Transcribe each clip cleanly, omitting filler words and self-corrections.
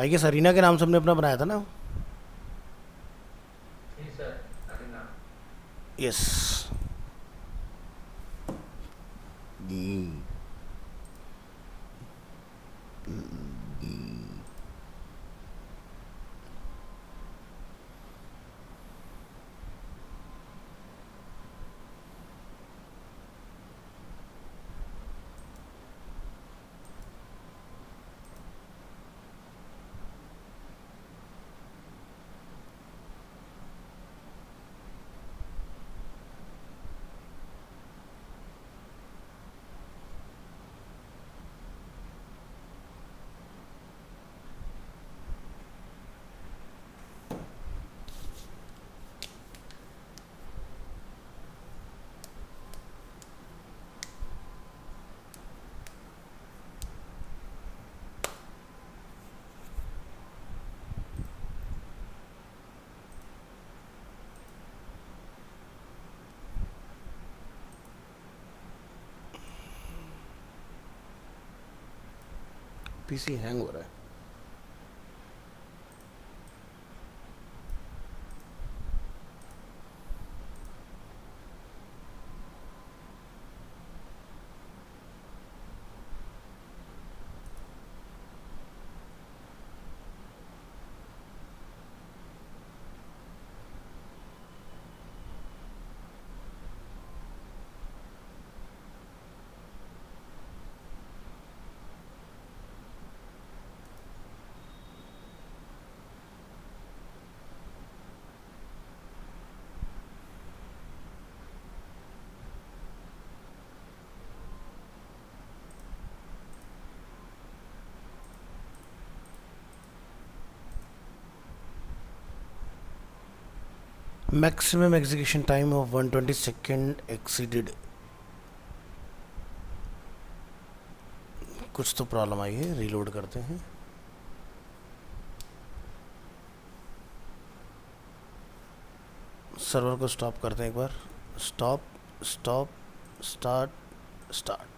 I guess arena के नाम से हमने अपना बनाया था ना। जी sir, Arena. Yes. PC hang हो रहा है। Maximum execution time of 120 second exceeded. कुछ तो प्रॉब्लम आई है, रीलोड करते हैं। सर्वर को स्टॉप करते हैं एक बार। Stop, stop, start, start.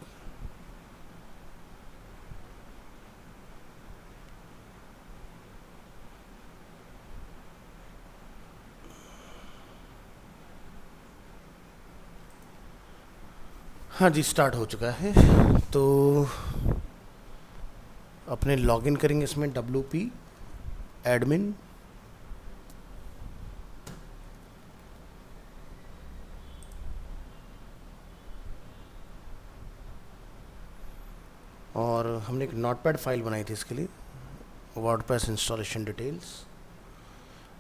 हाँ जी, स्टार्ट हो चुका है। तो अपने लॉगिन करेंगे इसमें, WP एडमिन। और हमने एक नोटपैड फाइल बनाई थी इसके लिए, वर्डप्रेस इंस्टॉलेशन डिटेल्स।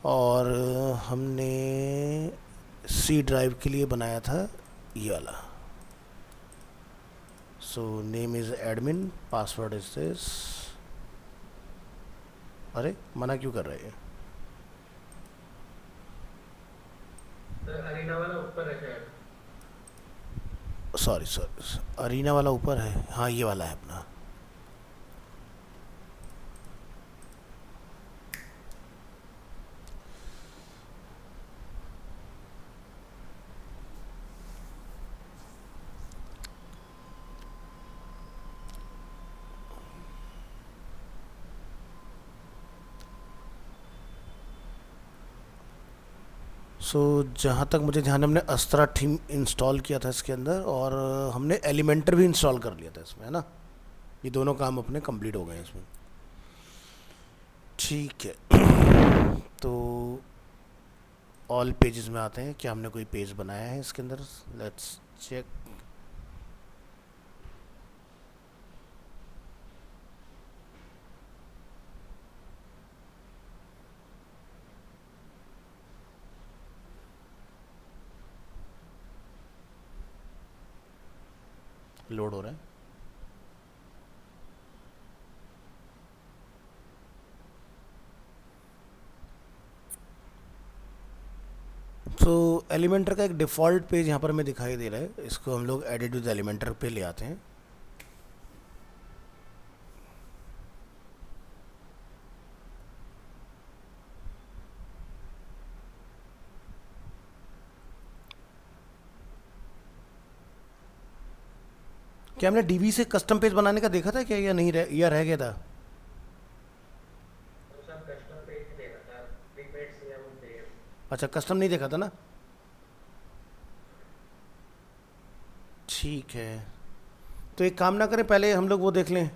और हमने सी ड्राइव के लिए बनाया था ये वाला। So name is admin, password is this. अरे मना क्यों कर रहे हैं? सर अरीना वाला ऊपर है शायद। सॉरी सॉरी, अरीना वाला ऊपर है, हाँ ये वाला है अपना। सो जहाँ तक मुझे ध्यान है, हमने अस्त्रा थीम इंस्टॉल किया था इसके अंदर, और हमने एलिमेंटर भी इंस्टॉल कर लिया था इसमें, है ना। ये दोनों काम अपने कंप्लीट हो गए हैं इसमें। ठीक है। तो ऑल पेजेस में आते हैं, क्या हमने कोई पेज बनाया है इसके अंदर? Let's check. लोड हो रहा है। तो एलिमेंटर का एक डिफ़ॉल्ट पेज यहाँ पर हमें दिखाई दे रहा है, इसको हम लोग एडिट विद एलिमेंटर पे ले आते हैं। क्या हमने डीबी से कस्टम पेज बनाने का देखा था क्या, या नहीं या रह गया था? अच्छा, कस्टम नहीं देखा था ना, ठीक है। तो एक काम ना करें, पहले हम लोग वो देख लें,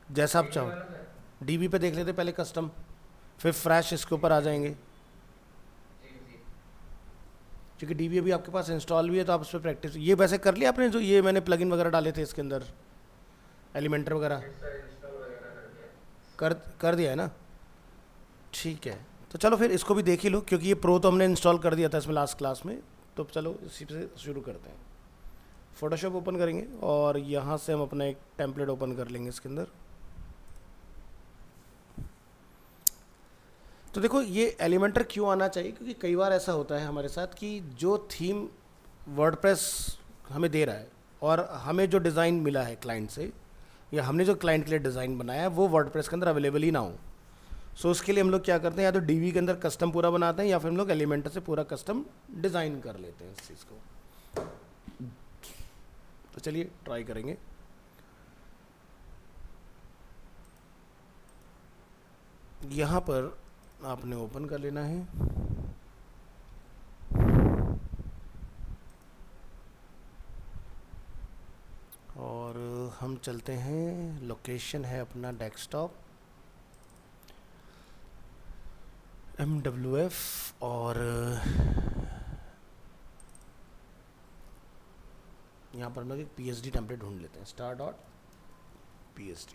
जैसा आप डीबी चाहो। वाला सर। डीबी पे देख लेते पहले कस्टम, फिर फ्रैश इसके ऊपर आ ठीक है। जाएंगे। जी जी। क्योंकि डीबी अभी आपके पास इंस्टॉल भी है, तो आप उस पर प्रैक्टिस, ये वैसे कर लिया आपने जो ये मैंने प्लगइन वगैरह डाले थे इसके अंदर, एलिमेंटर वगैरह, यस सर, इंस्टॉल वगैरह कर दिया। कर कर दिया है ना, ठीक है। तो चलो फिर इसको भी देख ही लो, क्योंकि ये प्रो तो हमने इंस्टॉल कर दिया था इसमें लास्ट क्लास में। तो चलो इसी से शुरू करते हैं। फ़ोटोशॉप ओपन करेंगे और यहाँ से हम अपना एक टेम्पलेट ओपन कर लेंगे इसके अंदर। तो देखो ये एलिमेंटर क्यों आना चाहिए, क्योंकि कई बार ऐसा होता है हमारे साथ कि जो थीम वर्डप्रेस हमें दे रहा है और हमें जो डिज़ाइन मिला है क्लाइंट से, या हमने जो क्लाइंट के लिए डिज़ाइन बनाया है वो वर्डप्रेस के अंदर अवेलेबल ही ना हो। सो उसके लिए हम लोग क्या करते हैं, या तो डीवी के अंदर कस्टम पूरा बनाते हैं, या फिर हम लोग एलिमेंटर से पूरा कस्टम डिज़ाइन कर लेते हैं इस चीज़ को। तो चलिए ट्राई करेंगे। यहाँ पर आपने ओपन कर लेना है और हम चलते हैं, लोकेशन है अपना डेस्कटॉप MWF, और यहाँ पर हम लोग एक PSD टेम्पलेट ढूंढ लेते हैं, star.psd।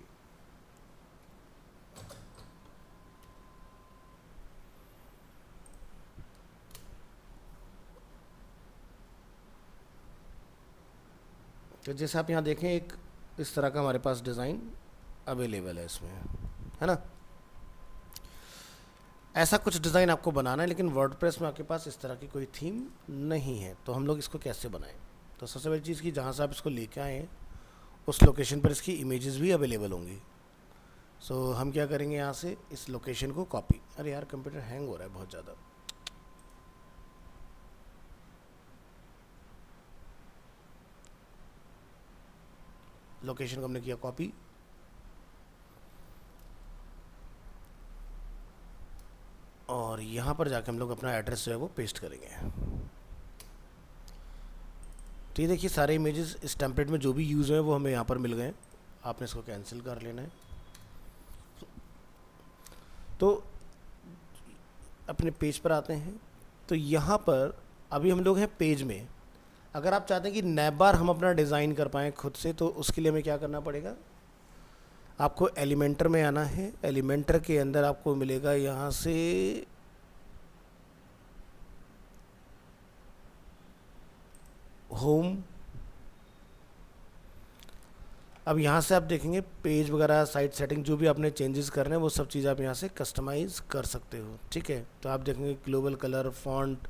तो जैसे आप यहाँ देखें, एक इस तरह का हमारे पास डिज़ाइन अवेलेबल है इसमें, है ना। ऐसा कुछ डिज़ाइन आपको बनाना है, लेकिन वर्डप्रेस में आपके पास इस तरह की कोई थीम नहीं है, तो हम लोग इसको कैसे बनाएं। तो सबसे बड़ी चीज़ कि जहाँ से आप इसको लेके आए हैं उस लोकेशन पर इसकी इमेजेस भी अवेलेबल होंगी। सो हम क्या करेंगे, यहाँ से इस लोकेशन को कॉपी, अरे यार कंप्यूटर हैंग हो रहा है बहुत ज़्यादा। लोकेशन को हमने किया कॉपी, और यहाँ पर जाके हम लोग अपना एड्रेस जो है वो पेस्ट करेंगे। तो ये देखिए सारे इमेजेस इस टेम्पलेट में जो भी यूज़ हुए वो हमें यहाँ पर मिल गए। आपने इसको कैंसिल कर लेना है। तो अपने पेज पर आते हैं, तो यहाँ पर अभी हम लोग हैं पेज में। अगर आप चाहते हैं कि नए बार हम अपना डिज़ाइन कर पाएँ खुद से, तो उसके लिए हमें क्या करना पड़ेगा, आपको एलिमेंटर में आना है। एलिमेंटर के अंदर आपको मिलेगा यहाँ से होम। अब यहाँ से आप देखेंगे पेज वगैरह, साइट सेटिंग, जो भी आपने चेंजेस करने हैं वो सब चीज़ आप यहाँ से कस्टमाइज़ कर सकते हो, ठीक है। तो आप देखेंगे global colour, font,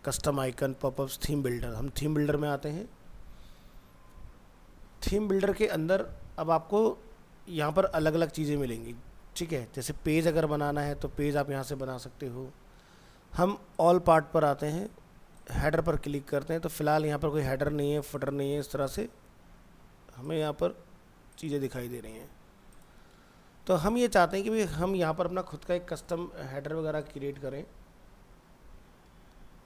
custom icon, popups, theme builder. हम थीम बिल्डर में आते हैं। थीम बिल्डर के अंदर अब आपको यहाँ पर अलग अलग चीज़ें मिलेंगी, ठीक है। जैसे पेज अगर बनाना है तो पेज आप यहाँ से बना सकते हो। हम ऑल पार्ट पर आते हैं, हेडर पर क्लिक करते हैं, तो फ़िलहाल यहाँ पर कोई हेडर नहीं है, फुटर नहीं है, इस तरह से हमें यहाँ पर चीज़ें दिखाई दे रही हैं। तो हम ये चाहते हैं कि भाई हम यहाँ पर अपना खुद का एक कस्टम हेडर वगैरह क्रिएट करें,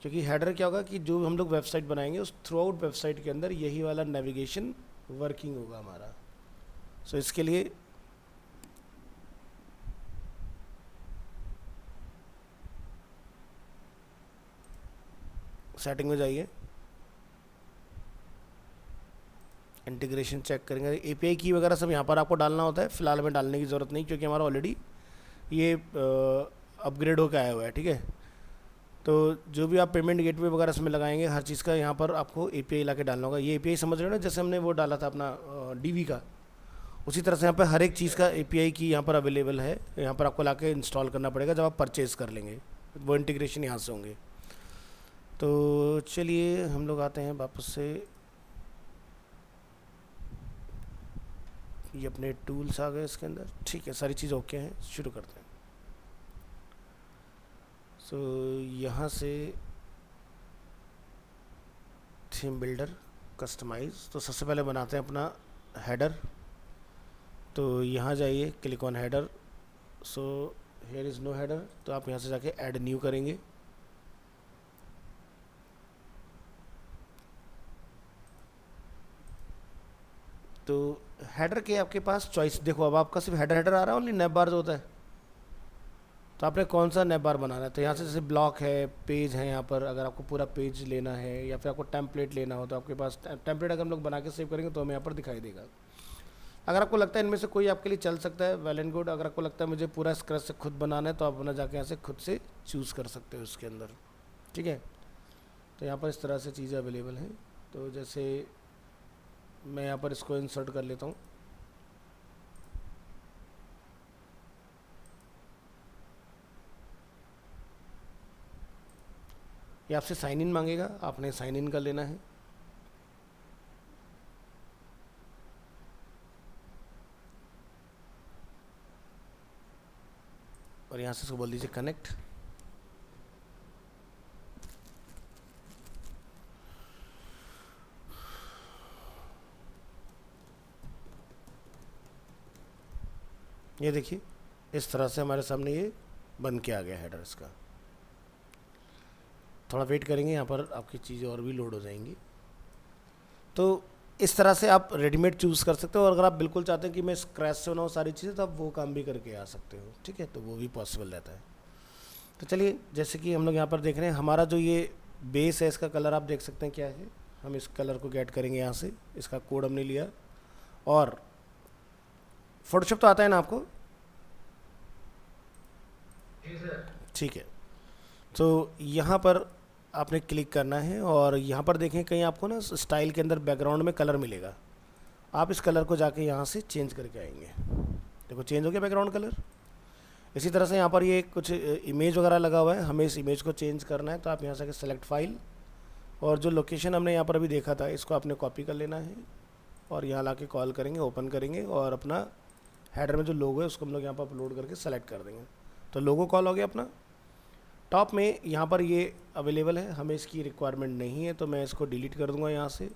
क्योंकि हेडर क्या होगा कि जो हम लोग वेबसाइट बनाएंगे उस थ्रू आउट वेबसाइट के अंदर यही वाला नेविगेशन वर्किंग होगा हमारा। सो इसके लिए सेटिंग में जाइए, इंटीग्रेशन चेक करेंगे। एपीआई की वगैरह सब यहाँ पर आपको डालना होता है, फ़िलहाल हमें डालने की ज़रूरत नहीं, क्योंकि हमारा ऑलरेडी ये अपग्रेड होकर आया हुआ है, ठीक है। तो जो भी आप पेमेंट गेटवे वगैरह इसमें लगाएंगे, हर चीज़ का यहाँ पर आपको एपीआई ला के डालना होगा। ये एपीआई समझ रहे हो ना, जैसे हमने वो डाला था अपना डीवी का, उसी तरह से यहाँ पर हर एक चीज़ का एपीआई की यहाँ पर अवेलेबल है। यहाँ पर आपको लाके इंस्टॉल करना पड़ेगा जब आप परचेज़ कर लेंगे, वो इंटीग्रेशन यहाँ से होंगे। तो चलिए हम लोग आते हैं वापस से, ये अपने टूल्स आ गए इसके अंदर, ठीक है, सारी चीज़ ओके हैं, शुरू करते हैं। सो यहाँ से थीम बिल्डर, कस्टमाइज़, तो सबसे पहले बनाते हैं अपना हेडर। तो यहाँ जाइए, click on header. So here is no header, तो आप यहाँ से जाके ऐड न्यू करेंगे। तो हेडर के आपके पास चॉइस देखो, अब आपका सिर्फ हेडर हेडर आ रहा है, ओनली नैप बार जो होता है, तो आपने कौन सा नैप बार बनाना है। तो यहाँ से जैसे ब्लॉक है, पेज है, यहाँ पर अगर आपको पूरा पेज लेना है या फिर आपको टेम्पलेट लेना हो तो आपके पास टेम्पलेट अगर हम लोग बना के सेव करेंगे तो हमें यहाँ पर दिखाई देगा। अगर आपको लगता है इनमें से कोई आपके लिए चल सकता है, वेल एंड गुड। अगर आपको लगता है मुझे पूरा स्क्रैच से खुद बनाना है तो आप अपना जाके यहाँ से खुद से चूज़ कर सकते हो उसके अंदर, ठीक है। तो यहाँ पर इस तरह से चीज़ें अवेलेबल हैं। तो जैसे मैं यहाँ पर इसको इंसर्ट कर लेता हूँ। ये आपसे साइन इन मांगेगा, आपने साइन इन कर लेना है। और यहाँ से इसको बोल दीजिए कनेक्ट। ये देखिए इस तरह से हमारे सामने ये बन के आ गया हेडर इसका। थोड़ा वेट करेंगे, यहाँ पर आपकी चीज़ें और भी लोड हो जाएंगी। तो इस तरह से आप रेडीमेड चूज़ कर सकते हो, और अगर आप बिल्कुल चाहते हैं कि मैं स्क्रैच से बनाऊँ सारी चीज़ें, तो आप वो काम भी करके आ सकते हो, ठीक है। तो वो भी पॉसिबल रहता है। तो चलिए, जैसे कि हम लोग यहाँ पर देख रहे हैं, हमारा जो ये बेस है इसका कलर आप देख सकते हैं क्या है। हम इस कलर को गेट करेंगे यहाँ से, इसका कोड हमने लिया। और फोटोशॉप तो आता है ना आपको? जी सर। ठीक है। तो यहाँ पर आपने क्लिक करना है और यहाँ पर देखें कहीं आपको ना स्टाइल के अंदर बैकग्राउंड में कलर मिलेगा। आप इस कलर को जाके यहाँ से चेंज करके आएंगे। देखो चेंज हो गया बैकग्राउंड कलर। इसी तरह से यहाँ पर ये कुछ इमेज वगैरह लगा हुआ है, हमें इस इमेज को चेंज करना है। तो आप यहाँ से सेलेक्ट फाइल, और जो लोकेशन हमने यहाँ पर अभी देखा था इसको आपने कॉपी कर लेना है और यहाँ ला के कॉल करेंगे, ओपन करेंगे, और अपना हेडर में जो लोगो है उसको हम लोग यहाँ पर अपलोड करके सेलेक्ट कर देंगे। तो लोगो कॉल हो गया अपना। टॉप में यहाँ पर ये अवेलेबल है, हमें इसकी रिक्वायरमेंट नहीं है तो मैं इसको डिलीट कर दूँगा यहाँ से।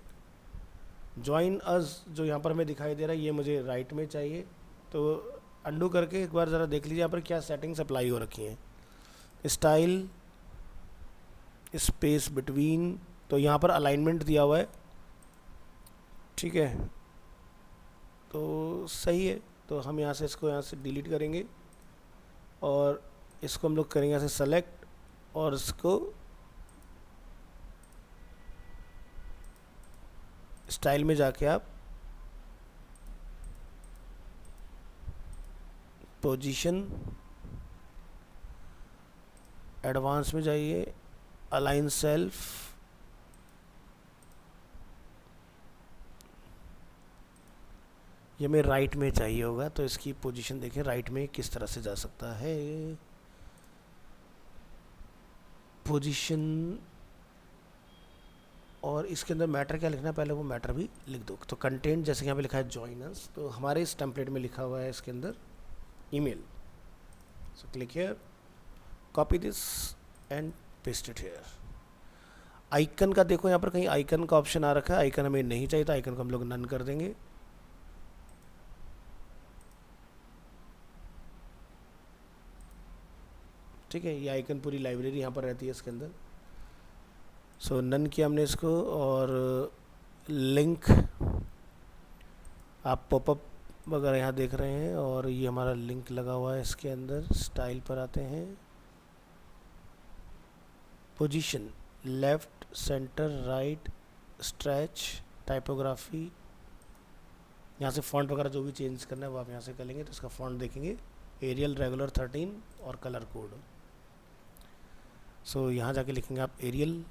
ज्वाइन अस जो यहाँ पर हमें दिखाई दे रहा है ये मुझे राइट में चाहिए। तो अंडू करके एक बार ज़रा देख लीजिए यहाँ पर क्या सेटिंग्स अप्लाई हो रखी हैं। स्टाइल, स्पेस बिटवीन, तो यहाँ पर अलाइनमेंट दिया हुआ है, ठीक है। तो सही है। तो हम यहाँ से इसको यहाँ से डिलीट करेंगे और इसको हम लोग करेंगे यहाँ से सेलेक्ट, और इसको स्टाइल में जाके आप पोजीशन, एडवांस में जाइए, अलाइन सेल्फ, ये हमें राइट में चाहिए होगा। तो इसकी पोजीशन देखें राइट में किस तरह से जा सकता है। पोजीशन, और इसके अंदर मैटर क्या लिखना है पहले वो मैटर भी लिख दो। तो कंटेंट जैसे यहाँ पे लिखा है जॉइनर्स, तो हमारे इस टेम्पलेट में लिखा हुआ है इसके अंदर email. So click here, copy this and paste it here. Icon का देखो यहाँ पर कहीं आइकन का ऑप्शन आ रखा है, आइकन हमें नहीं चाहिए तो आइकन को हम लोग नन कर देंगे। ठीक है, ये आइकन पूरी लाइब्रेरी यहाँ पर रहती है इसके अंदर। सो नन किया हमने इसको। और लिंक आप पॉपअप वगैरह यहाँ देख रहे हैं, और ये हमारा लिंक लगा हुआ है इसके अंदर। स्टाइल पर आते हैं, position left, centre, right, stretch, typography, यहाँ से फॉन्ट वगैरह जो भी चेंज करना है वो आप यहाँ से कर लेंगे। तो इसका फॉन्ट देखेंगे एरियल रेगुलर 13 और कलर कोड। सो यहाँ जाके लिखेंगे आप एरियल,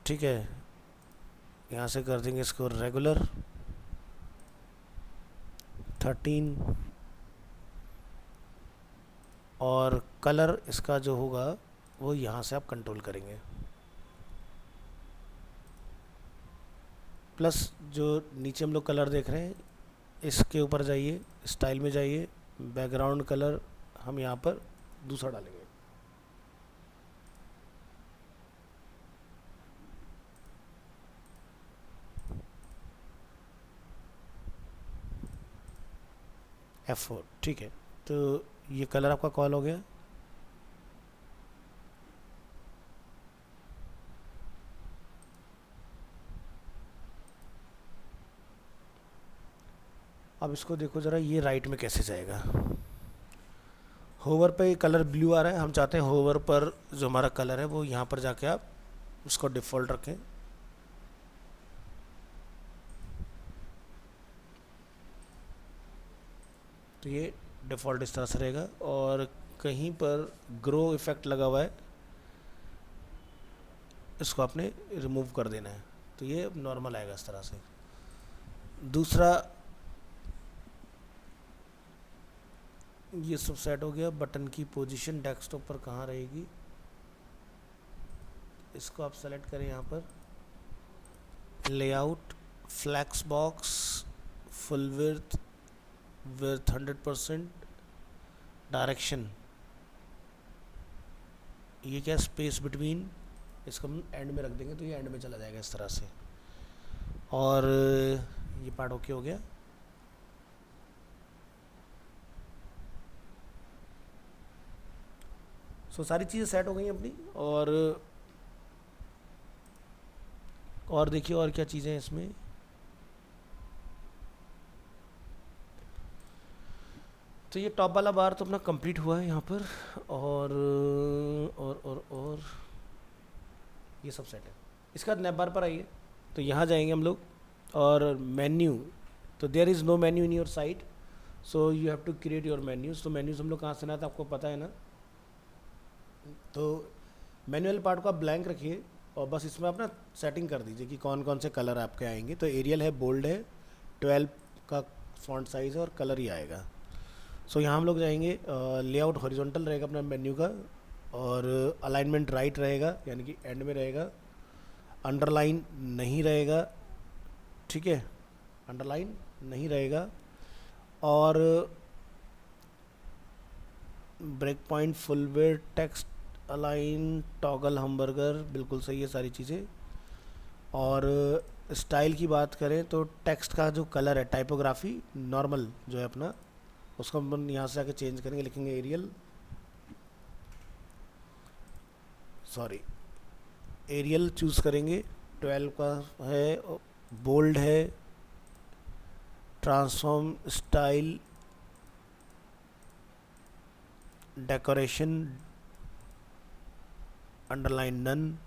ठीक है। यहाँ से कर देंगे इसको रेगुलर 13, और कलर इसका जो होगा वो यहाँ से आप कंट्रोल करेंगे। प्लस जो नीचे हम लोग कलर देख रहे हैं इसके ऊपर जाइए, स्टाइल में जाइए, बैकग्राउंड कलर हम यहाँ पर दूसरा डालेंगे। F4, ठीक है। तो ये कलर आपका कॉल हो गया। अब इसको देखो ज़रा, ये राइट में कैसे जाएगा। होवर पे कलर ब्लू आ रहा है, हम चाहते हैं होवर पर जो हमारा कलर है वो यहाँ पर जाके आप उसको डिफ़ॉल्ट रखें। तो ये डिफ़ॉल्ट इस तरह से रहेगा, और कहीं पर ग्रो इफ़ेक्ट लगा हुआ है, इसको आपने रिमूव कर देना है, तो ये नॉर्मल आएगा इस तरह से। दूसरा, ये सब सेट हो गया। बटन की पोजीशन डेस्कटॉप पर कहाँ रहेगी, इसको आप सेलेक्ट करें यहाँ पर, layout, flex box, full width, width 100%, direction, ये क्या स्पेस बिटवीन, इसको हम एंड में रख देंगे तो ये एंड में चला जाएगा इस तरह से। और ये पार्ट ओके हो गया। सो सारी चीज़ें सेट हो गई हैं अपनी। और देखिए और क्या चीज़ें हैं इसमें। तो ये टॉप वाला बार तो अपना कंप्लीट हुआ है यहाँ पर, और ये सब सेट है। इसके बाद नैप बार पर आइए, तो यहाँ जाएंगे हम लोग, और मेन्यू, तो there is no menu in your site, so you have to create your menus. तो मेन्यूज़ हम लोग कहाँ से ना था आपको पता है ना। तो मैनुअल पार्ट को आप ब्लैंक रखिए, और बस इसमें आप ना सेटिंग कर दीजिए कि कौन कौन से कलर आपके आएंगे। तो एरियल है, बोल्ड है, 12 का फॉन्ट साइज़ है, और कलर ही आएगा। सो यहाँ हम लोग जाएंगे, लेआउट हॉरिजॉन्टल रहेगा अपना मेन्यू का, और अलाइनमेंट राइट रहेगा, यानी कि एंड में रहेगा। अंडरलाइन नहीं रहेगा, ठीक है, अंडरलाइन नहीं रहेगा। और break point, full width, text align, toggle, hamburger, बिल्कुल सही है सारी चीज़ें। और स्टाइल की बात करें तो टेक्स्ट का जो कलर है, टाइपोग्राफी नॉर्मल जो है अपना, उसको हम यहाँ से आके चेंज करेंगे, लिखेंगे एरियल, सॉरी एरियल चूज़ करेंगे, 12 का है, बोल्ड है, transform style, decoration, underline none,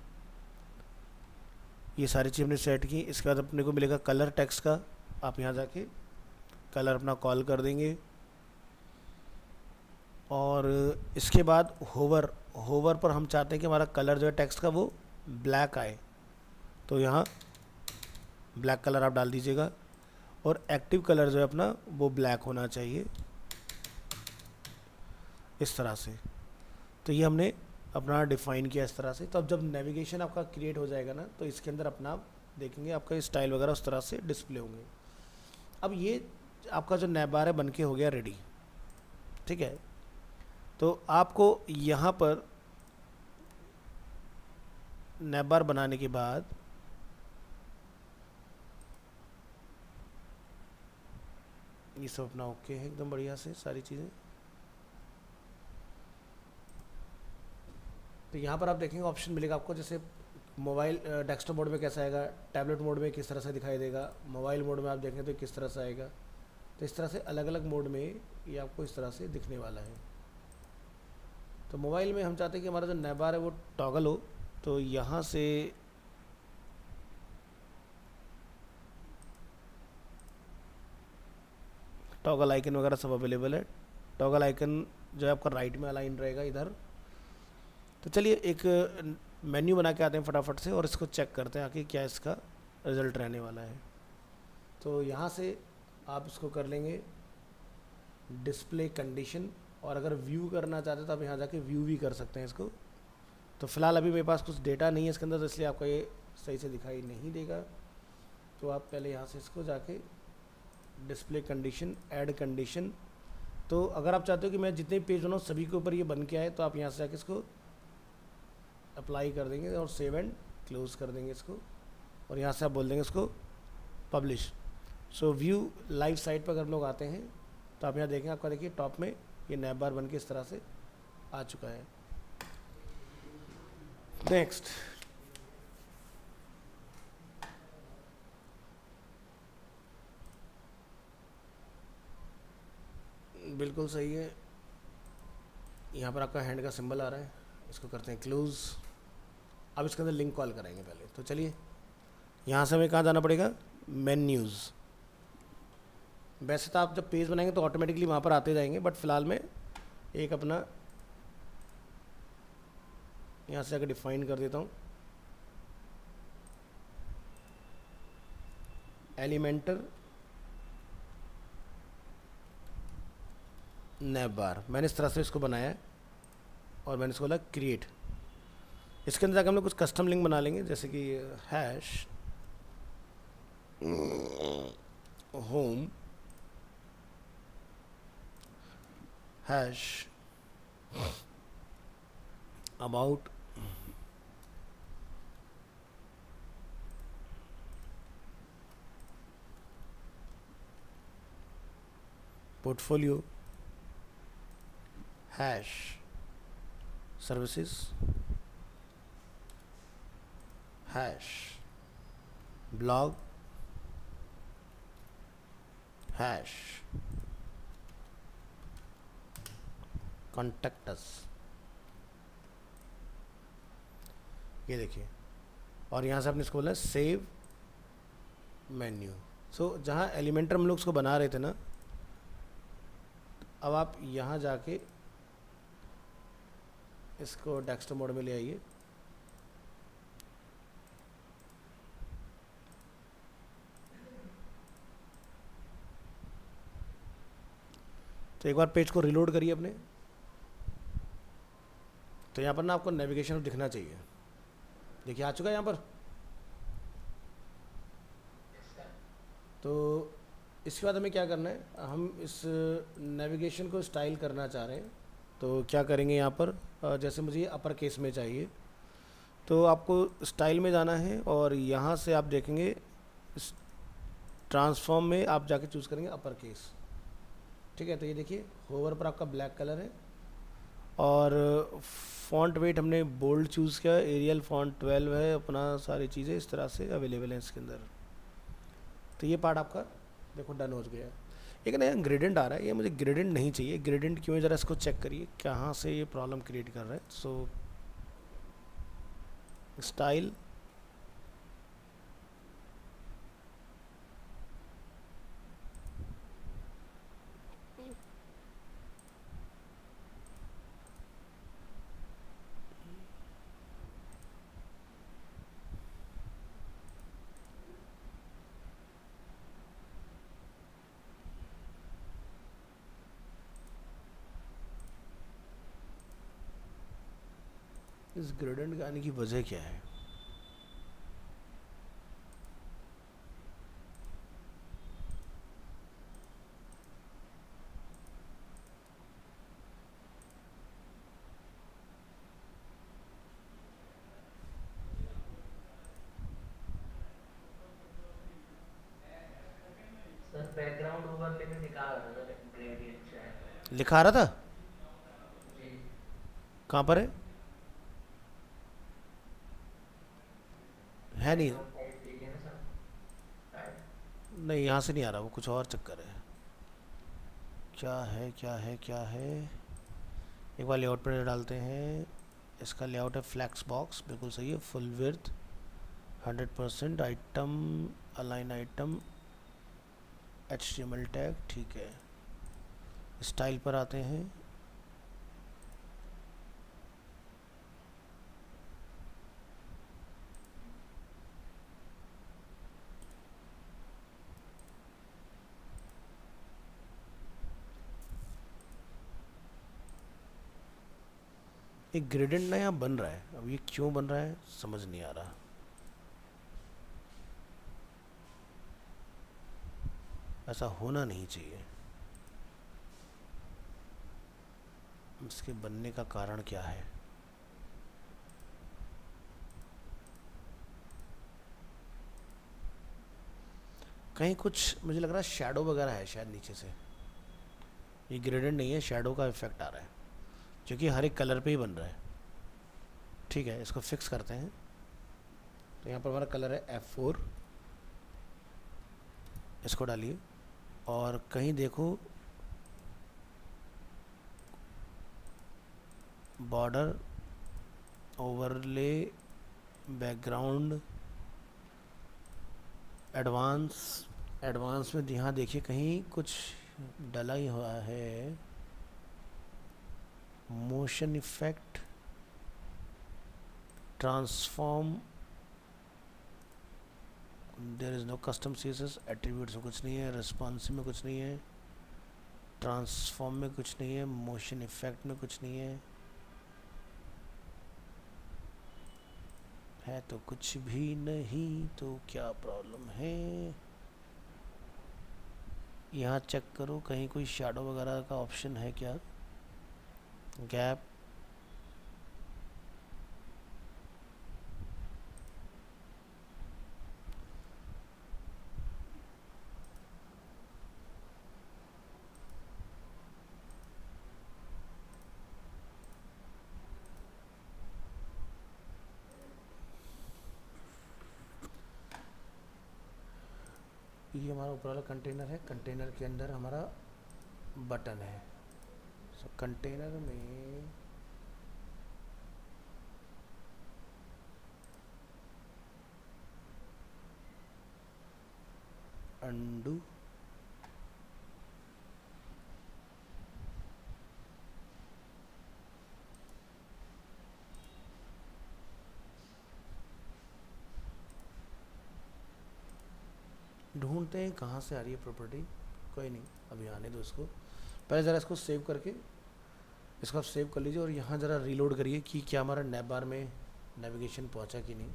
ये सारी चीज़ हमने सेट की। इसके बाद अपने को मिलेगा कलर टेक्स्ट का, आप यहाँ जाके कलर अपना कॉल कर देंगे। और इसके बाद होवर पर हम चाहते हैं कि हमारा कलर जो है टेक्स्ट का वो ब्लैक आए, तो यहाँ ब्लैक कलर आप डाल दीजिएगा, और एक्टिव कलर जो है अपना वो ब्लैक होना चाहिए इस तरह से। तो ये हमने अपना डिफ़ाइन किया इस तरह से। तो अब जब नेविगेशन आपका क्रिएट हो जाएगा ना, तो इसके अंदर अपना आप देखेंगे आपका स्टाइल वगैरह उस तरह से डिस्प्ले होंगे। अब ये आपका जो नैप बार है बन के हो गया रेडी, ठीक है। तो आपको यहाँ पर नैप बार बनाने के बाद ये सब अपना ओके है एकदम बढ़िया से सारी चीज़ें। तो यहाँ पर आप देखेंगे ऑप्शन मिलेगा आपको, जैसे मोबाइल डेस्कटॉप मोड में कैसा आएगा, टैबलेट मोड में किस तरह से दिखाई देगा, मोबाइल मोड में आप देखें तो किस तरह से आएगा। तो इस तरह से अलग अलग मोड में ये आपको इस तरह से दिखने वाला है। तो मोबाइल में हम चाहते हैं कि हमारा जो नैप बार है वो टॉगल हो, तो यहाँ से टॉगल आइकन वगैरह सब अवेलेबल है। टॉगल आइकन जो है आपका राइट में अलाइन रहेगा इधर। तो चलिए एक मेन्यू बना के आते हैं फटाफट से, और इसको चेक करते हैं आके क्या इसका रिज़ल्ट रहने वाला है। तो यहाँ से आप इसको कर लेंगे डिस्प्ले कंडीशन, और अगर व्यू करना चाहते हैं तो आप यहाँ जाके व्यू भी कर सकते हैं इसको। तो फ़िलहाल अभी मेरे पास कुछ डेटा नहीं है इसके अंदर, तो इसलिए आपका ये सही से दिखाई नहीं देगा। तो आप पहले यहाँ से इसको जाके डिस्प्ले कंडीशन, ऐड कंडीशन, तो अगर आप चाहते हो कि मैं जितने पेज बनाऊँ सभी के ऊपर ये बन के आए, तो आप यहाँ से जाके इसको अप्लाई कर देंगे और सेव एंड क्लोज़ कर देंगे इसको, और यहाँ से आप बोल देंगे इसको पब्लिश। सो व्यू लाइव साइट पर अगर हम लोग आते हैं तो आप यहाँ देखें, आपका देखिए टॉप में ये नैब बार बन के इस तरह से आ चुका है। नेक्स्ट, बिल्कुल सही है, यहाँ पर आपका हैंड का सिंबल आ रहा है, इसको करते हैं क्लोज। अब इसके अंदर लिंक कॉल करेंगे पहले, तो चलिए यहाँ से हमें कहाँ जाना पड़ेगा, मेन्यूज़। वैसे तो आप जब पेज बनाएंगे तो ऑटोमेटिकली वहाँ पर आते जाएंगे, बट फिलहाल मैं एक अपना यहाँ से जाकर डिफाइन कर देता हूँ, एलिमेंटर नैब बार। मैंने इस तरह से इसको बनाया है और मैंने इसको बोला क्रिएट। इसके अंदर जाकर हम लोग कुछ कस्टम लिंक बना लेंगे, जैसे कि hash home hash about portfolio hash services hash blog hash contact us. ये देखिए, और यहाँ से आपने इसको बोला सेव मेन्यू। सो जहाँ एलिमेंटर हम लोग उसको बना रहे थे ना, अब आप यहाँ जाके इसको डेस्कटॉप मोड में ले आइए। तो एक बार पेज को रिलोड करिए अपने, तो यहाँ पर ना आपको नेविगेशन दिखना चाहिए। देखिए आ चुका है यहाँ पर। तो इसके बाद हमें क्या करना है, हम इस नेविगेशन को स्टाइल करना चाह रहे हैं। तो क्या करेंगे यहाँ पर, जैसे मुझे ये अपर केस में चाहिए, तो आपको स्टाइल में जाना है और यहाँ से आप देखेंगे इस ट्रांसफॉर्म में आप जाके चूज़ करेंगे अपर केस। ठीक है, तो ये देखिए होवर पर आपका ब्लैक कलर है और फॉन्ट वेट हमने बोल्ड चूज़ किया, एरियल फॉन्ट 12 है अपना, सारी चीज़ें इस तरह से अवेलेबल हैं इसके अंदर। तो ये पार्ट आपका देखो डन हो गया। एक नया ग्रेडेंट आ रहा है, ये मुझे ग्रेडेंट नहीं चाहिए। ग्रेडेंट क्यों है ज़रा इसको चेक करिए कहाँ से ये प्रॉब्लम क्रिएट कर रहा है। सो स्टाइल इस ग्रेडेंट के आने की वजह क्या है। सर बैकग्राउंड ओवरले में दिखा रहा था सर ग्रेडियंट शायद। लिखा आ रहा था, जी। कहाँ पर है नहीं, बैकग्राउंड टाइप देखिए ना सर, टाइप। नहीं यहाँ से नहीं आ रहा, वो कुछ और चक्कर है। क्या है क्या है क्या है, एक बार लेआउट पर डालते हैं। इसका लेआउट है फ्लैक्स बॉक्स, बिल्कुल सही है। Full width 100%, item align item HTML tag, ठीक है। स्टाइल पर आते हैं, एक ग्रेडेंट ना यहाँ बन रहा है। अब ये क्यों बन रहा है समझ नहीं आ रहा, ऐसा होना नहीं चाहिए। इसके बनने का कारण क्या है। कहीं कुछ मुझे लग रहा है शैडो वगैरह है शायद नीचे से। ये ग्रेडेंट नहीं है, शेडो का इफेक्ट आ रहा है क्योंकि हर एक कलर पे ही बन रहा है। ठीक है, इसको फिक्स करते हैं। तो यहाँ पर हमारा कलर है F4, इसको डालिए और कहीं देखो बॉर्डर, ओवरले, बैकग्राउंड, एडवांस में यहाँ देखिए कहीं कुछ डला ही हुआ है। Motion effect, transform, there is no custom CSS, attributes में कुछ नहीं है, रिस्पॉन्सिव में कुछ नहीं है, ट्रांसफॉर्म में कुछ नहीं है, मोशन इफेक्ट में कुछ नहीं है तो कुछ भी नहीं, तो क्या प्रॉब्लम है। यहाँ चेक करो कहीं कोई शैडो वगैरह का ऑप्शन है क्या, गैप, ये हमारा ऊपर वाला कंटेनर है, कंटेनर के अंदर हमारा बटन है। सो कंटेनर में अंडू, ढूंढते हैं कहाँ से आ रही है प्रॉपर्टी, कोई नहीं अभी आने दो इसको। पहले ज़रा इसको सेव करके, इसको आप सेव कर लीजिए और यहाँ ज़रा रीलोड करिए कि क्या हमारा नैप बार में नेविगेशन पहुँचा कि नहीं।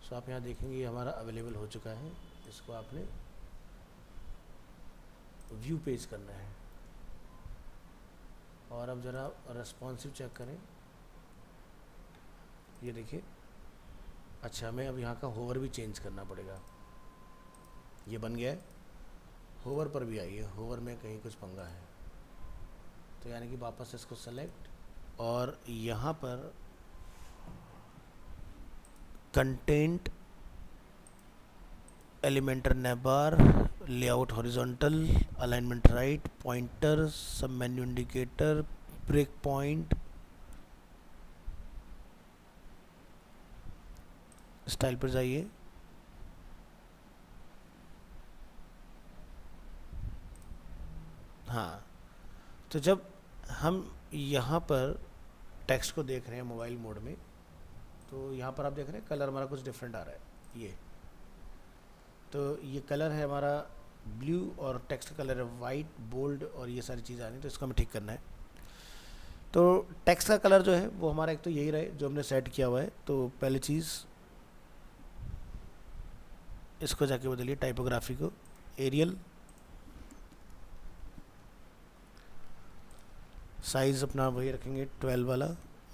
सो आप यहाँ देखेंगे ये हमारा अवेलेबल हो चुका है। इसको आपने व्यू पेज करना है और अब ज़रा रेस्पॉन्सिव चेक करें, ये देखिए। अच्छा, हमें अब यहाँ का होवर भी चेंज करना पड़ेगा। ये बन गया है, होवर पर भी आइए, होवर में कहीं कुछ पंगा है। तो यानी कि वापस इसको सेलेक्ट और यहाँ पर content, Elementor navbar, layout horizontal, alignment right, pointer, सब menu indicator, break point, style पर जाइए, हाँ। तो जब हम यहाँ पर टेक्स्ट को देख रहे हैं मोबाइल मोड में, तो यहाँ पर आप देख रहे हैं कलर हमारा कुछ डिफरेंट आ रहा है। ये तो ये कलर है हमारा ब्लू और टेक्स्ट कलर है वाइट, बोल्ड और ये सारी चीज़ें आ रही हैं, तो इसको हमें ठीक करना है। तो टेक्स्ट का कलर जो है वो हमारा एक तो यही रहे जो हमने सेट किया हुआ है। तो पहली चीज़ इसको जाके बदलिए, टाइपोग्राफी को एरियल, साइज़ अपना वही रखेंगे 12 वाला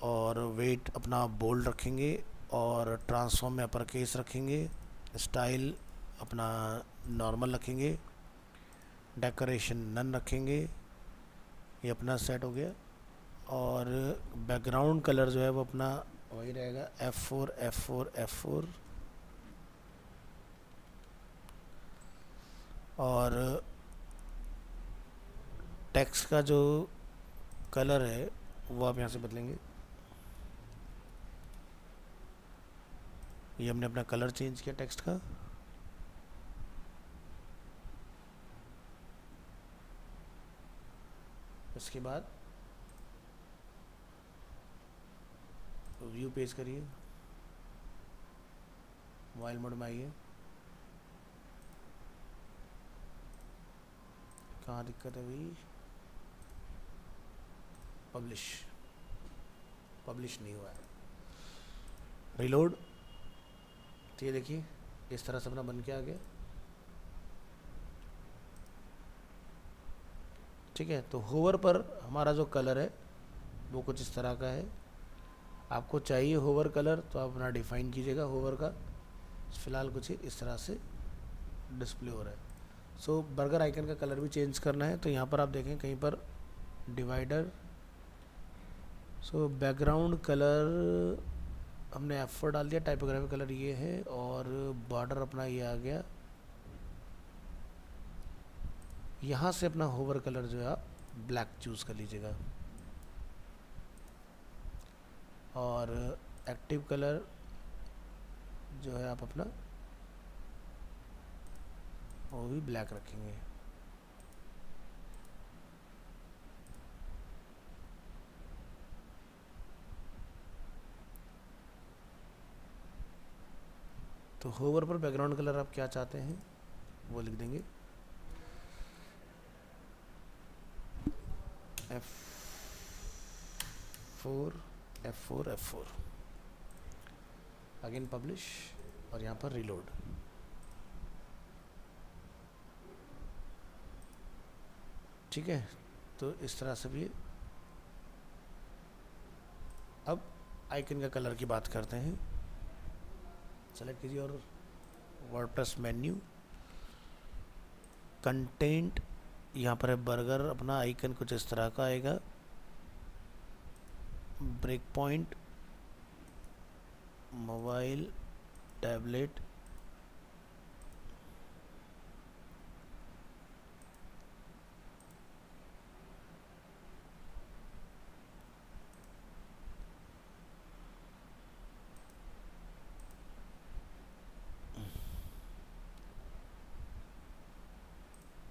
और वेट अपना बोल्ड रखेंगे और ट्रांसफॉर्म में अपर केस रखेंगे, स्टाइल अपना नॉर्मल रखेंगे, डेकोरेशन नन रखेंगे। ये अपना सेट हो गया और बैकग्राउंड कलर जो है वो अपना वही रहेगा F4 F4 F4 और टेक्स्ट का जो कलर है वो आप यहाँ से बदलेंगे। ये हमने अपना कलर चेंज किया टेक्स्ट का। इसके बाद व्यू पेज करिए, मोबाइल मोड में आइए। कहाँ दिक्कत है भाई, पब्लिश नहीं हुआ है, रिलोड। तो ये देखिए इस तरह से अपना बन के आ गया। ठीक है, तो होवर पर हमारा जो कलर है वो कुछ इस तरह का है। आपको चाहिए होवर कलर तो आप अपना डिफाइन कीजिएगा होवर का। फ़िलहाल कुछ इस तरह से डिस्प्ले हो रहा है। सो बर्गर आइकन का कलर भी चेंज करना है तो यहाँ पर आप देखें कहीं पर डिवाइडर, सो बैकग्राउंड कलर हमने F4 डाल दिया, टाइपोग्राफी कलर ये है और बॉर्डर अपना ये आ गया। यहाँ से अपना होवर कलर जो है आप ब्लैक चूज़ कर लीजिएगा और एक्टिव कलर जो है आप अपना वो भी ब्लैक रखेंगे। तो होवर पर बैकग्राउंड कलर आप क्या चाहते हैं वो लिख देंगे। F4 अगेन पब्लिश और यहाँ पर रीलोड। ठीक है, तो इस तरह से भी। अब आइकन का कलर की बात करते हैं। सेलेक्ट कीजिए और वर्डप्रेस मेन्यू, कंटेंट, यहाँ पर है बर्गर, अपना आइकन कुछ इस तरह का आएगा। Break point, mobile, tablet,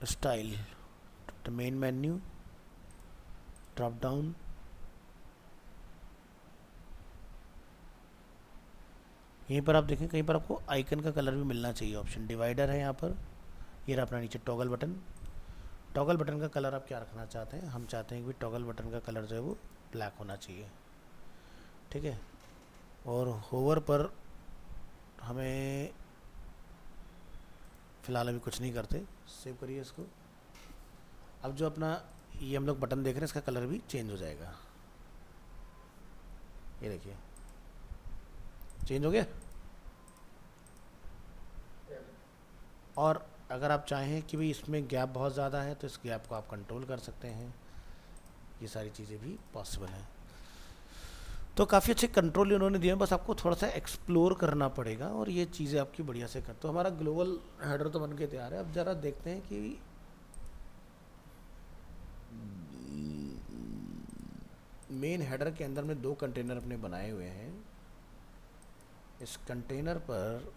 style, main menu, drop down, यहीं पर आप देखें कहीं पर आपको आइकन का कलर भी मिलना चाहिए। ऑप्शन डिवाइडर है यहाँ पर, ये रहा अपना नीचे टॉगल बटन। टॉगल बटन का कलर आप क्या रखना चाहते हैं? हम चाहते हैं कि टॉगल बटन का कलर जो है वो ब्लैक होना चाहिए। ठीक है, और होवर पर हमें फ़िलहाल अभी कुछ नहीं करते, सेव करिए इसको। अब जो अपना ये हम लोग बटन देख रहे हैं इसका कलर भी चेंज हो जाएगा। ये देखिए चेंज हो गया। और अगर आप चाहें कि भाई इसमें गैप बहुत ज़्यादा है तो इस गैप को आप कंट्रोल कर सकते हैं। ये सारी चीज़ें भी पॉसिबल हैं। तो काफ़ी अच्छे कंट्रोल उन्होंने दिए हैं, बस आपको थोड़ा सा एक्सप्लोर करना पड़ेगा और ये चीज़ें आपकी बढ़िया से कर। तो हमारा ग्लोबल हेडर तो बन के तैयार है। अब ज़रा देखते हैं कि मेन हेडर के अंदर में 2 कंटेनर अपने बनाए हुए हैं। इस कंटेनर पर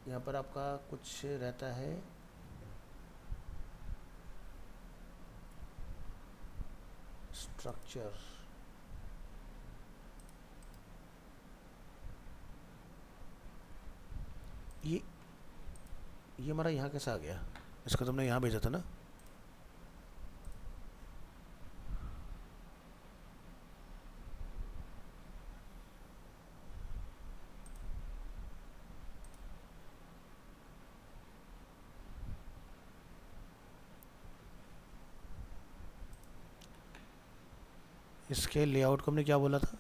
यहाँ पर आपका कुछ रहता है स्ट्रक्चर, ये हमारा यहाँ कैसे आ गया? इसको तुमने यहाँ भेजा था ना? इसके लेआउट को हमने क्या बोला था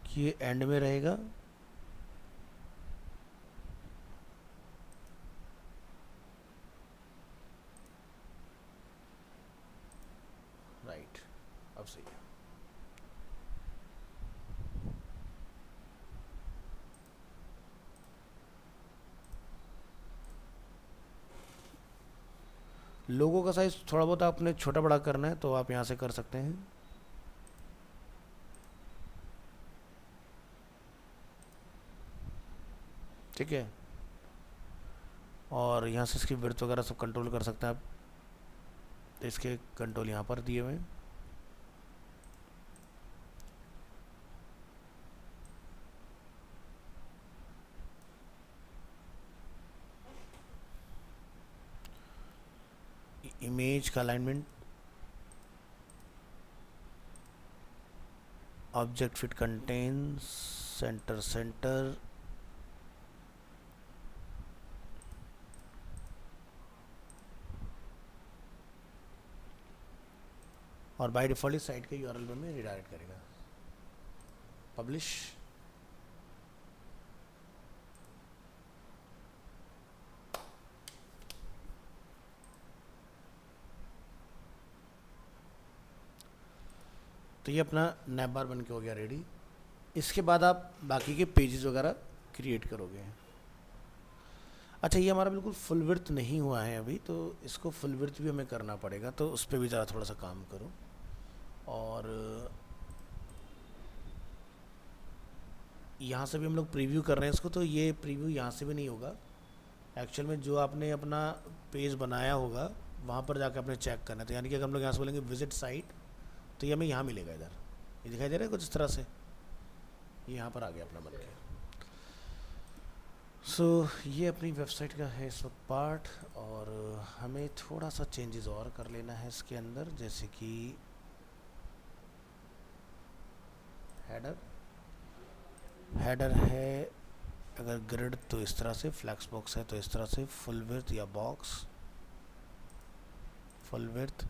कि ये एंड में रहेगा। राइट, अब सही है। लोगों का साइज थोड़ा बहुत आपने छोटा बड़ा करना है तो आप यहाँ से कर सकते हैं। ठीक है, और यहाँ से इसकी विड्थ वगैरह सब कंट्रोल कर सकते हैं आप। तो इसके कंट्रोल यहाँ पर दिए हुए हैं। इमेज का alignment, object fit contains, centre, और बाय डिफ़ॉल्ट इस साइट के यूआरएल में रिडायरेक्ट करेगा। पब्लिश, तो ये अपना नैप बार बन के हो गया रेडी। इसके बाद आप बाकी के पेजेस वगैरह क्रिएट करोगे। अच्छा, ये हमारा बिल्कुल फुल विड्थ नहीं हुआ है अभी, तो इसको फुल विड्थ भी हमें करना पड़ेगा, तो उस पर भी ज़रा थोड़ा सा काम करो। और यहाँ से भी हम लोग प्रीव्यू कर रहे हैं इसको, तो ये प्रीव्यू यहाँ से भी नहीं होगा। एक्चुअल में जो आपने अपना पेज बनाया होगा वहाँ पर जाकर आपने चेक करना है। तो यानी कि अगर हम लोग यहाँ से बोलेंगे विजिट साइट, तो ये हमें यहाँ मिलेगा। इधर ये दिखाई दे रहा है कुछ इस तरह से, ये यहाँ पर आ गया अपना बन के। सो ये अपनी वेबसाइट का है इस वक्त पार्ट, और हमें थोड़ा सा चेंजेस और कर लेना है इसके अंदर, जैसे कि हेडर है अगर ग्रिड तो इस तरह से, फ्लैक्स बॉक्स है तो इस तरह से, फुल विड्थ या box, full width.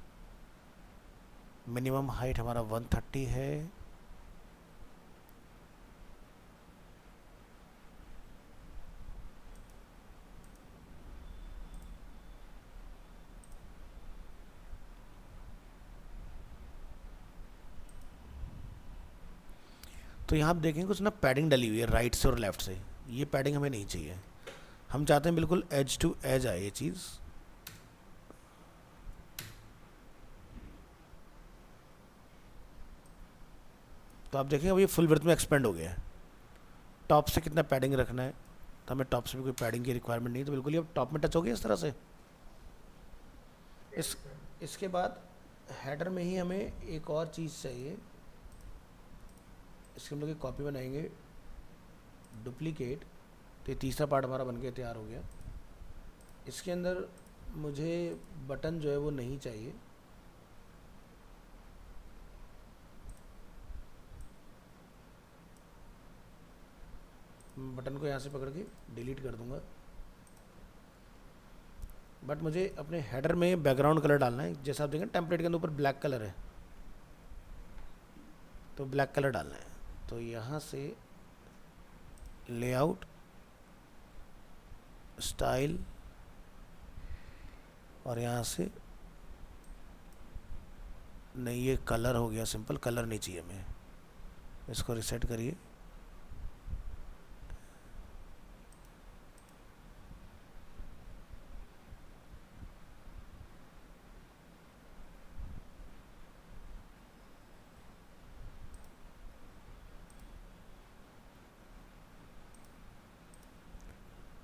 Minimum height हमारा 130 है। तो यहाँ आप देखेंगे कुछ ना पैडिंग डली हुई है राइट से और लेफ़्ट से, ये पैडिंग हमें नहीं चाहिए। हम चाहते हैं बिल्कुल एज टू एज आए ये चीज़। तो आप देखेंगे अब ये फुल विड्थ में एक्सपेंड हो गया है। टॉप से कितना पैडिंग रखना है, तो हमें टॉप से भी कोई पैडिंग की रिक्वायरमेंट नहीं, तो बिल्कुल ये अब टॉप में टच हो गया इस तरह से। इसके बाद हेडर में ही हमें एक और चीज़ चाहिए, इसके हम लोग एक कॉपी बनाएंगे, डुप्लीकेट। तो ये तीसरा पार्ट हमारा बनके तैयार हो गया। इसके अंदर मुझे बटन जो है वो नहीं चाहिए, बटन को यहाँ से पकड़ के डिलीट कर दूंगा। बट मुझे अपने हेडर में बैकग्राउंड कलर डालना है, जैसा आप देखें टेम्पलेट के अंदर ऊपर ब्लैक कलर है, तो ब्लैक कलर डालना है। तो यहाँ से लेआउट, स्टाइल, और यहाँ से नहीं, ये कलर हो गया सिंपल, कलर नहीं चाहिए हमें, इसको रिसेट करिए।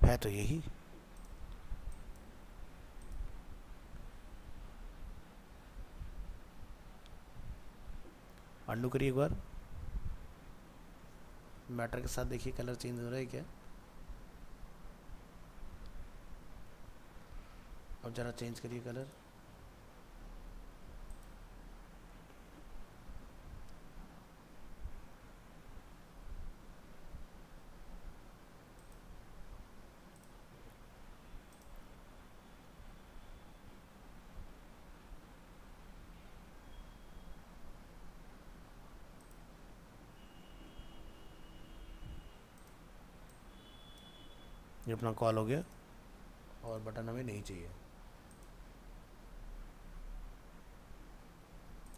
है तो यही। अंडू करिए एक बार, मैटर के साथ देखिए कलर चेंज हो रहा है क्या। अब ज़रा चेंज करिए कलर। ये अपना कॉल हो गया, और बटन हमें नहीं चाहिए।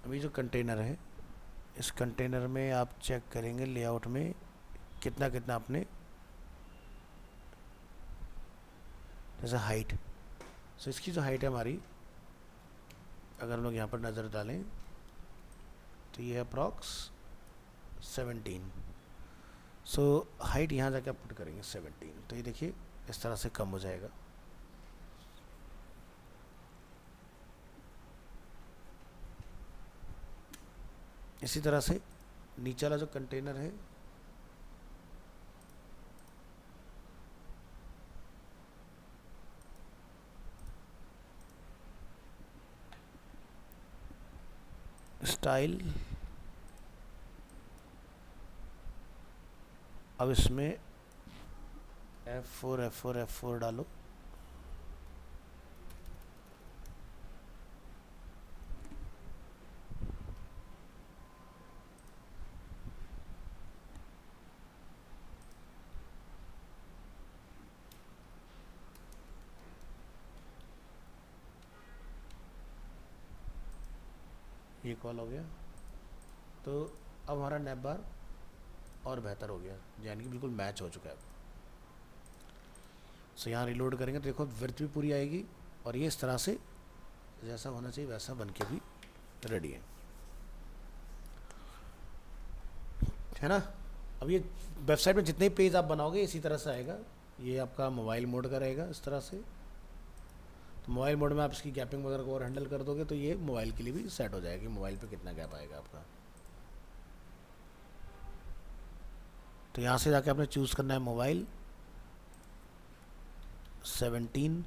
अभी जो कंटेनर है, इस कंटेनर में आप चेक करेंगे लेआउट में कितना कितना आपने, जैसे हाइट। सो इसकी जो हाइट है हमारी, अगर हम लोग यहाँ पर नज़र डालें तो ये है अप्रॉक्स 17। सो हाइट यहाँ जाके आप पुट करेंगे 17, तो ये देखिए इस तरह से कम हो जाएगा। इसी तरह से नीचे वाला जो कंटेनर है, स्टाइल, अब इसमें F4 डालो। ये कॉल हो गया। तो अब हमारा नैप बार और बेहतर हो गया, यानी कि बिल्कुल मैच हो चुका है। सो यहाँ रिलोड करेंगे तो देखो विड्थ भी पूरी आएगी, और ये इस तरह से जैसा होना चाहिए वैसा बन के भी रेडी है ना। अब ये वेबसाइट में जितने पेज आप बनाओगे इसी तरह से आएगा। ये आपका मोबाइल मोड का रहेगा इस तरह से, तो मोबाइल मोड में आप इसकी गैपिंग वगैरह को और हैंडल कर दोगे तो ये मोबाइल के लिए भी सेट हो जाएगी, मोबाइल पे कितना गैप आएगा आपका। तो यहाँ से जाके आपने चूज़ करना है मोबाइल 17,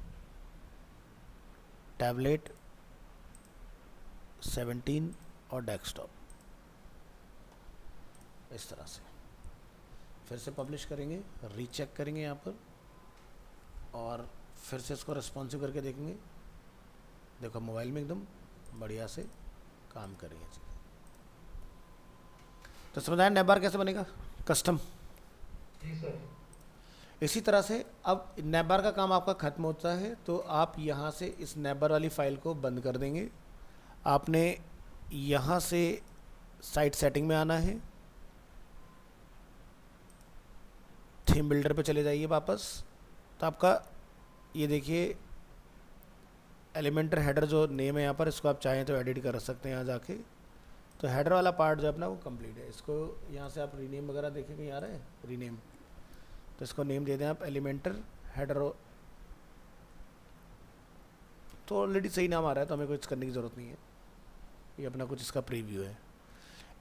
टैबलेट 17 और डेस्कटॉप, इस तरह से। फिर से पब्लिश करेंगे, रीचेक करेंगे यहाँ पर, और फिर से इसको रिस्पॉन्सिव करके देखेंगे। देखो मोबाइल में एकदम बढ़िया से काम कर रही है चीज़। तो समझ आया नैप बार कैसे बनेगा कस्टम। जी सर। इसी तरह से अब नैप बार का काम आपका ख़त्म होता है तो आप यहाँ से इस नैप बार वाली फ़ाइल को बंद कर देंगे। आपने यहाँ से साइट सेटिंग में आना है, थीम बिल्डर पे चले जाइए वापस। तो आपका ये देखिए एलिमेंटर हेडर जो नेम है यहाँ पर, इसको आप चाहें तो एडिट कर सकते हैं यहाँ जाके। तो हेडर वाला पार्ट जो अपना वो कंप्लीट है। इसको यहाँ से आप रीनेम वगैरह देखें कहीं आ रहा है रीनेम, तो इसको नेम दे दें आप एलिमेंटर हेडर। तो ऑलरेडी सही नाम आ रहा है तो हमें कुछ करने की ज़रूरत नहीं है, ये अपना कुछ इसका प्रीव्यू है।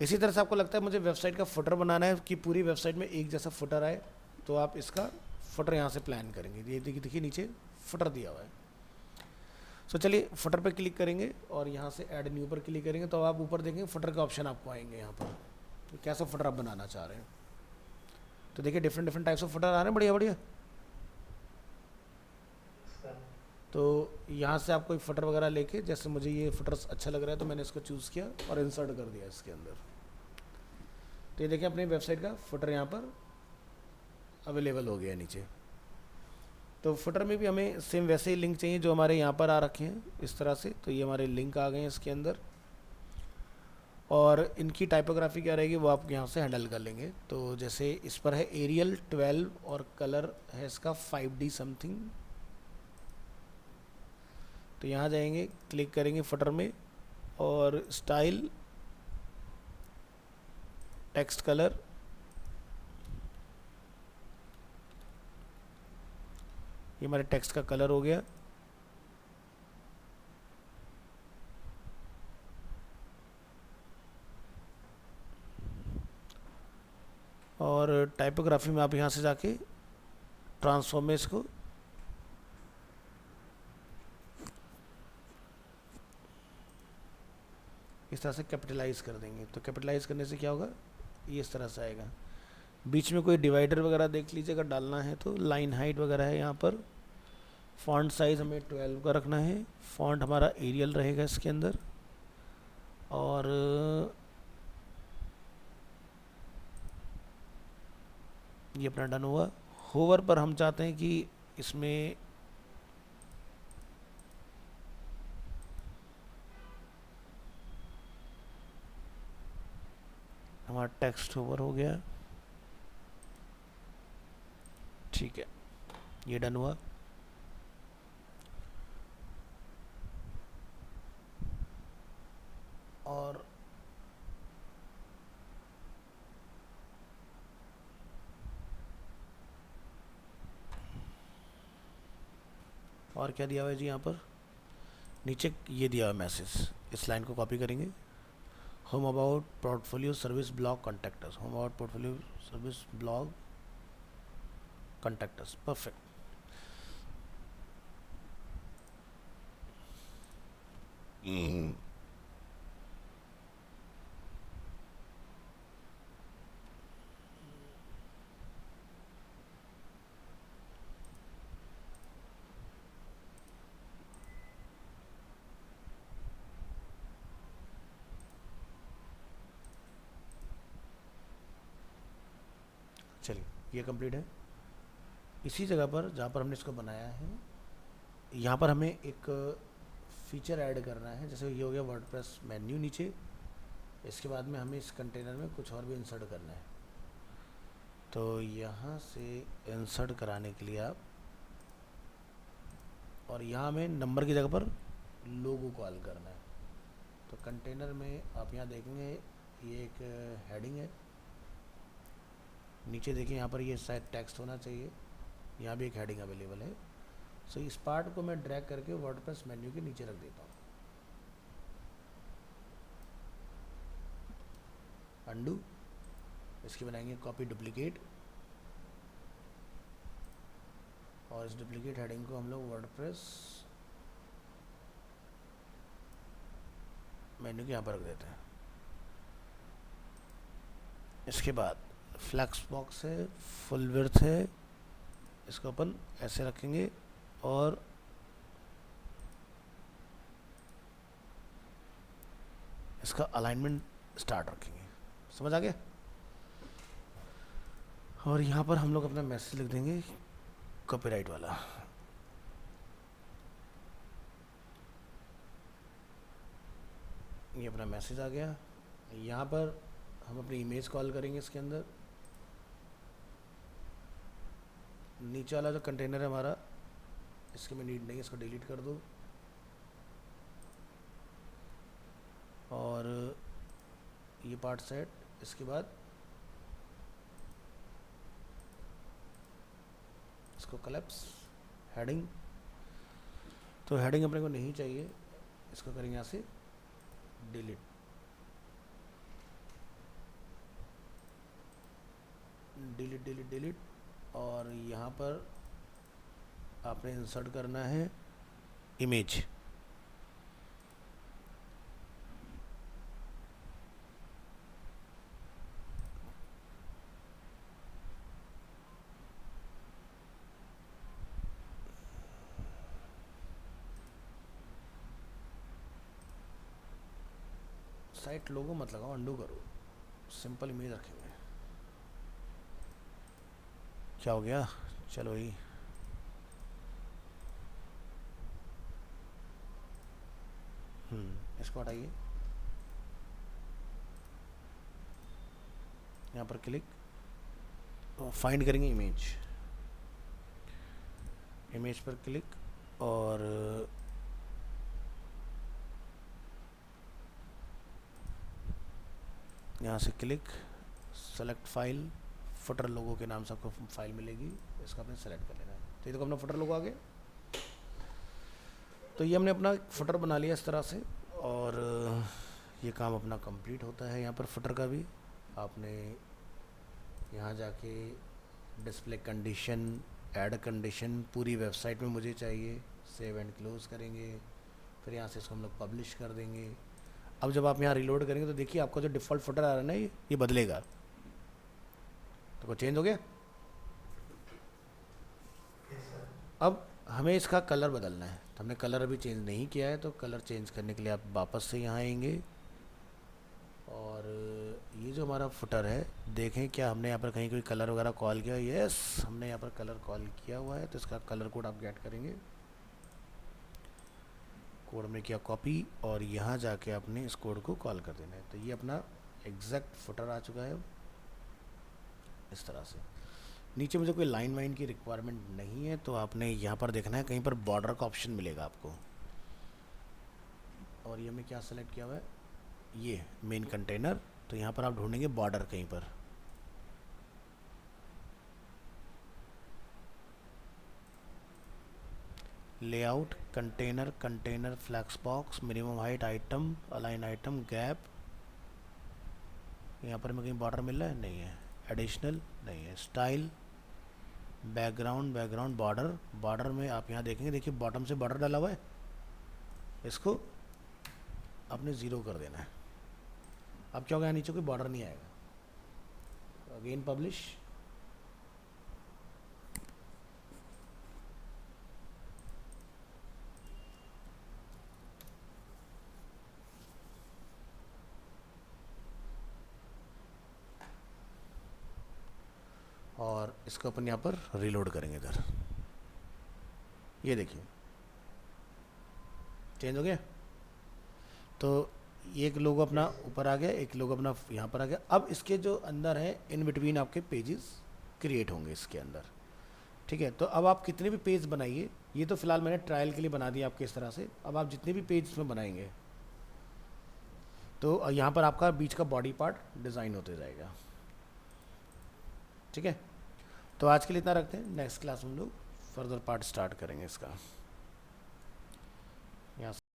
इसी तरह से आपको लगता है मुझे वेबसाइट का फुटर बनाना है कि पूरी वेबसाइट में एक जैसा फुटर आए, तो आप इसका फुटर यहाँ से प्लान करेंगे। ये देखिए नीचे फुटर दिया हुआ है। सो चलिए फुटर पर क्लिक करेंगे और यहाँ से ऐड न्यू पर क्लिक करेंगे तो आप ऊपर देखेंगे फुटर के ऑप्शन आपको आएंगे यहाँ पर, तो कैसा फुटर आप बनाना चाह रहे हैं। तो देखिए different different types of footer आ रहे हैं, बढ़िया बढ़िया। तो यहाँ से आपको एक फुटर वगैरह लेके, जैसे मुझे ये फुटर अच्छा लग रहा है तो मैंने इसको चूज़ किया और इंसर्ट कर दिया इसके अंदर। तो ये देखिए अपनी वेबसाइट का फुटर यहाँ पर अवेलेबल हो गया नीचे। तो फुटर में भी हमें सेम वैसे ही लिंक चाहिए जो हमारे यहाँ पर आ रखे हैं इस तरह से। तो ये हमारे लिंक आ गए हैं इसके अंदर, और इनकी टाइपोग्राफी क्या रहेगी वो आप यहाँ से हैंडल कर लेंगे। तो जैसे इस पर है एरियल 12 और कलर है इसका 5D समथिंग। तो यहाँ जाएंगे, क्लिक करेंगे फुटर में, और स्टाइल टेक्स्ट कलर, ये हमारे टेक्स्ट का कलर हो गया। और टाइपोग्राफी में आप यहाँ से जाके ट्रांसफॉर्म में इसको इस तरह से कैपिटलाइज कर देंगे। तो कैपिटलाइज करने से क्या होगा, ये इस तरह से आएगा। बीच में कोई डिवाइडर वगैरह देख लीजिए अगर डालना है तो। लाइन हाइट वगैरह है यहाँ पर। फॉन्ट साइज़ हमें 12 का रखना है। फॉन्ट हमारा एरियल रहेगा इसके अंदर। और ये अपना डन हुआ। होवर पर हम चाहते हैं कि इसमें हमारा टेक्स्ट होवर हो गया, ठीक है, ये डन हुआ। और क्या दिया हुआ है जी यहाँ पर, नीचे ये दिया हुआ है मैसेज। इस लाइन को कॉपी करेंगे, home about portfolio service blog contactors, home about portfolio service blog contactors, perfect. चलिए ये कंप्लीट है। इसी जगह पर जहाँ पर हमने इसको बनाया है, यहाँ पर हमें एक फीचर ऐड करना है। जैसे ये हो गया वर्डप्रेस मेन्यू नीचे, इसके बाद में हमें इस कंटेनर में कुछ और भी इंसर्ट करना है। तो यहाँ से इंसर्ट कराने के लिए आप, और यहाँ में नंबर की जगह पर लोगो कॉल करना है। तो कंटेनर में आप यहाँ देखेंगे ये एक हेडिंग है, नीचे देखिए यहाँ पर ये शायद टेक्स्ट होना चाहिए, यहाँ भी एक हेडिंग अवेलेबल है। सो इस पार्ट को मैं ड्रैग करके वर्डप्रेस मेन्यू के नीचे रख देता हूँ। अंडू, इसकी बनाएंगे कॉपी डुप्लीकेट, और इस डुप्लीकेट हेडिंग को हम लोग वर्डप्रेस मेन्यू के यहाँ पर रख देते हैं। इसके बाद फ्लैक्स बॉक्स है, फुल विड्थ है, इसको अपन ऐसे रखेंगे और इसका अलाइनमेंट स्टार्ट रखेंगे। समझ आ गया? और यहाँ पर हम लोग अपना मैसेज लिख देंगे कॉपीराइट वाला। ये अपना मैसेज आ गया। यहाँ पर हम अपनी इमेज कॉल करेंगे इसके अंदर। नीचे वाला जो कंटेनर है हमारा, इसकी में नीड नहीं है, इसको डिलीट कर दो। और ये पार्ट सेट, इसके बाद इसको कलेप्स हेडिंग। तो हेडिंग अपने को नहीं चाहिए, इसको करेंगे यहाँ से डिलीट। Delete delete delete. और यहाँ पर आपने इंसर्ट करना है इमेज। साइट लोगो मत लगाओ, अंडू करो, सिंपल इमेज रखेंगे। क्या हो गया? चलो ही इसको हटाइए, यहाँ पर क्लिक, फाइंड करेंगे इमेज। इमेज पर क्लिक और यहाँ से क्लिक, सेलेक्ट फाइल, फुटर लोगो के नाम से आपको फाइल मिलेगी, इसको आपने सेलेक्ट कर लेना है। तो ये देखो अपना फुटर लोगो आ गया। तो ये हमने अपना फुटर बना लिया इस तरह से, और ये काम अपना कंप्लीट होता है। यहाँ पर फुटर का भी आपने यहाँ जाके डिस्प्ले कंडीशन, ऐड कंडीशन पूरी वेबसाइट में मुझे चाहिए, सेव एंड क्लोज करेंगे। फिर यहाँ से इसको हम लोग पब्लिश कर देंगे। अब जब आप यहाँ रिलोड करेंगे तो देखिए आपका जो डिफ़ॉल्ट फुटर आ रहा है ना, ये बदलेगा। तो वो चेंज हो गया। अब हमें इसका कलर बदलना है, तो हमने कलर अभी चेंज नहीं किया है। तो कलर चेंज करने के लिए आप वापस से यहाँ आएंगे, और ये जो हमारा फुटर है, देखें क्या हमने यहाँ पर कहीं कोई कलर वगैरह कॉल किया? यस, हमने यहाँ पर कलर कॉल किया हुआ है। तो इसका कलर कोड आप गेट करेंगे, कोड में किया कॉपी, और यहाँ जाके आपने इस कोड को कॉल कर देना है। तो ये अपना एग्जैक्ट फुटर आ चुका है इस तरह से। नीचे मुझे कोई लाइन वाइन की रिक्वायरमेंट नहीं है, तो आपने यहाँ पर देखना है, कहीं पर बॉर्डर का ऑप्शन मिलेगा आपको। और ये मैं क्या सेलेक्ट किया हुआ है, ये मेन कंटेनर। तो यहाँ पर आप ढूंढेंगे बॉर्डर कहीं पर। Layout, container, container flex box, minimum height, item, align item, gap. यहाँ पर मैं कहीं बॉर्डर मिल रहा है? नहीं है। एडिशनल नहीं है। Style, background, background, border. Border में आप यहाँ देखेंगे, देखिए बॉटम से बॉर्डर डाला हुआ है, इसको आपने ज़ीरो कर देना है। अब क्या होगा, यहाँ नीचे कोई बॉर्डर नहीं आएगा। Again publish. और इसको अपन यहाँ पर रीलोड करेंगे इधर। ये देखिए चेंज हो गया। तो एक लोगो अपना ऊपर आ गया, एक लोगो अपना यहाँ पर आ गया। अब इसके जो अंदर है इन बिटवीन आपके पेजेस क्रिएट होंगे इसके अंदर, ठीक है। तो अब आप कितने भी पेज बनाइए, ये तो फिलहाल मैंने ट्रायल के लिए बना दिया आपके इस तरह से। अब आप जितने भी पेज इसमें बनाएंगे तो यहाँ पर आपका बीच का बॉडी पार्ट डिज़ाइन होते जाएगा, ठीक है। तो आज के लिए इतना रखते हैं, नेक्स्ट क्लास में हम लोग फर्दर पार्ट स्टार्ट करेंगे इसका। यहाँ